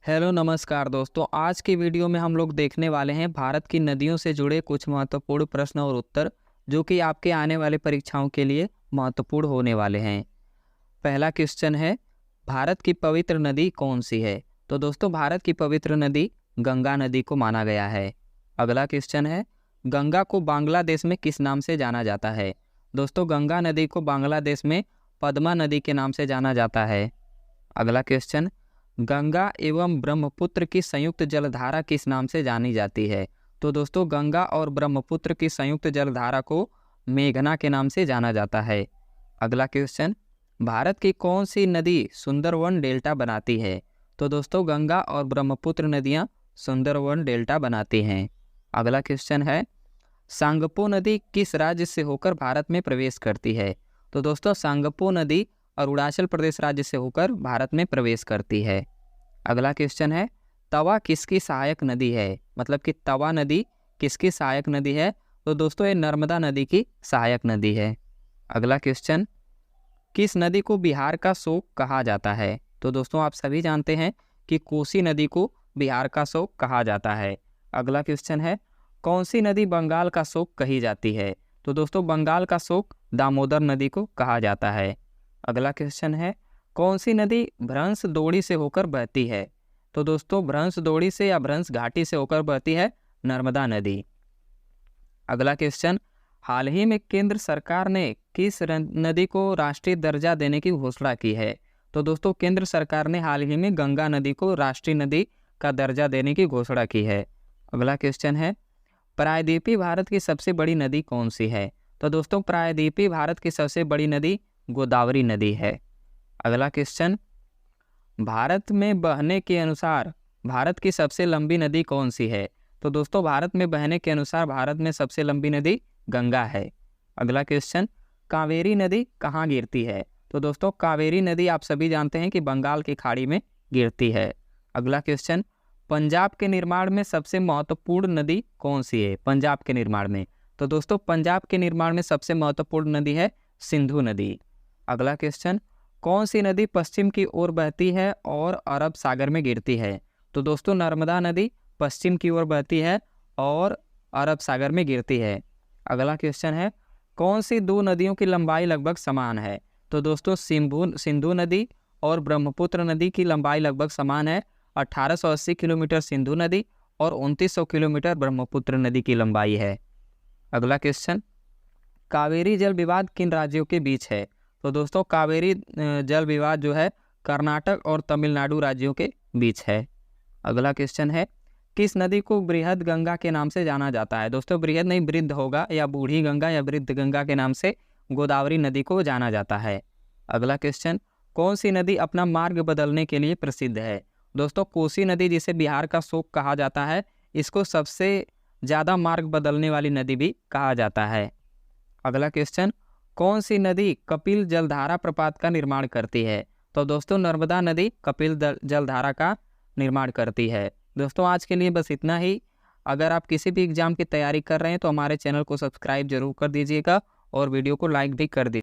Hello नमस्कार दोस्तों। आज की वीडियो में हम लोग देखने वाले हैं भारत की नदियों से जुड़े कुछ महत्वपूर्ण प्रश्न और उत्तर जो कि आपके आने वाले परीक्षाओं के लिए महत्वपूर्ण होने वाले हैं। पहला क्वेश्चन है, भारत की पवित्र नदी कौन सी है? तो दोस्तों भारत की पवित्र नदी गंगा नदी को माना गया है। अगला क्वेश्चन है, गंगा को बांग्लादेश में किस नाम से जाना जाता है? दोस्तों गंगा नदी को बांग्लादेश में पद्मा नदी के नाम से जाना जाता है। अगला क्वेश्चन, गंगा एवं ब्रह्मपुत्र की संयुक्त जलधारा किस नाम से जानी जाती है? तो दोस्तों गंगा और ब्रह्मपुत्र की संयुक्त जलधारा को मेघना के नाम से जाना जाता है। अगला क्वेश्चन, भारत की कौन सी नदी सुंदरवन डेल्टा बनाती है? तो दोस्तों गंगा और ब्रह्मपुत्र नदियां सुंदरवन डेल्टा बनाती हैं। अगला क्वेश्चन है, सांगपो नदी किस राज्य से होकर भारत में प्रवेश करती है? तो दोस्तों सांगपो नदी अरुणाचल प्रदेश राज्य से होकर भारत में प्रवेश करती है। अगला क्वेश्चन है, तवा किसकी सहायक नदी है? मतलब कि तवा नदी किसकी सहायक नदी है? तो दोस्तों ये नर्मदा नदी की सहायक नदी है। अगला क्वेश्चन, किस नदी को बिहार का शोक कहा जाता है? तो दोस्तों आप सभी जानते हैं कि कोसी नदी को बिहार का शोक कहा जाता है। अगला क्वेश्चन है, कौन सी नदी बंगाल का शोक कही जाती है? तो दोस्तों बंगाल का शोक दामोदर नदी को कहा जाता है। अगला क्वेश्चन है, कौन सी नदी भ्रंश दोड़ी से होकर बहती है? तो दोस्तों भ्रंश दोड़ी से या भ्रंश घाटी से होकर बहती है नर्मदा नदी। अगला क्वेश्चन, हाल ही में केंद्र सरकार ने किस नदी को राष्ट्रीय दर्जा देने की घोषणा की है? तो दोस्तों केंद्र सरकार ने हाल ही में गंगा नदी को राष्ट्रीय नदी का दर्जा देने की घोषणा की है। अगला क्वेश्चन है, प्रायद्वीपीय भारत की सबसे बड़ी नदी कौन सी है? तो दोस्तों प्रायद्वीपीय भारत की सबसे बड़ी नदी गोदावरी नदी है। अगला क्वेश्चन, भारत में बहने के अनुसार भारत की सबसे लंबी नदी कौन सी है? तो दोस्तों भारत में बहने के अनुसार भारत में सबसे लंबी नदी गंगा है। अगला क्वेश्चन, कावेरी नदी कहाँ गिरती है? तो दोस्तों कावेरी नदी आप सभी जानते हैं कि बंगाल की खाड़ी में गिरती है। अगला क्वेश्चन, पंजाब के निर्माण में सबसे महत्वपूर्ण नदी कौन सी है? पंजाब के निर्माण में, तो दोस्तों पंजाब के निर्माण में सबसे महत्वपूर्ण नदी है सिंधु नदी। अगला क्वेश्चन, कौन सी नदी पश्चिम की ओर बहती है और अरब सागर में गिरती है? तो दोस्तों नर्मदा नदी पश्चिम की ओर बहती है और अरब सागर में गिरती है। अगला क्वेश्चन है, कौन सी दो नदियों की लंबाई लगभग समान है? तो दोस्तों सिंधु नदी और ब्रह्मपुत्र नदी की लंबाई लगभग समान है। 1880 किलोमीटर सिंधु नदी और 2900 किलोमीटर ब्रह्मपुत्र नदी की लंबाई है। अगला क्वेश्चन, कावेरी जल विवाद किन राज्यों के बीच है? तो दोस्तों कावेरी जल विवाद जो है कर्नाटक और तमिलनाडु राज्यों के बीच है। अगला क्वेश्चन है, किस नदी को बृहद गंगा के नाम से जाना जाता है? दोस्तों बृहद नहीं वृद्ध होगा, या बूढ़ी गंगा या वृद्ध गंगा के नाम से गोदावरी नदी को जाना जाता है। अगला क्वेश्चन, कौन सी नदी अपना मार्ग बदलने के लिए प्रसिद्ध है? दोस्तों कोसी नदी जिसे बिहार का शोक कहा जाता है, इसको सबसे ज़्यादा मार्ग बदलने वाली नदी भी कहा जाता है। अगला क्वेश्चन, कौन सी नदी कपिल जलधारा प्रपात का निर्माण करती है? तो दोस्तों नर्मदा नदी कपिल जलधारा का निर्माण करती है। दोस्तों आज के लिए बस इतना ही। अगर आप किसी भी एग्जाम की तैयारी कर रहे हैं तो हमारे चैनल को सब्सक्राइब जरूर कर दीजिएगा और वीडियो को लाइक भी कर दीजिए।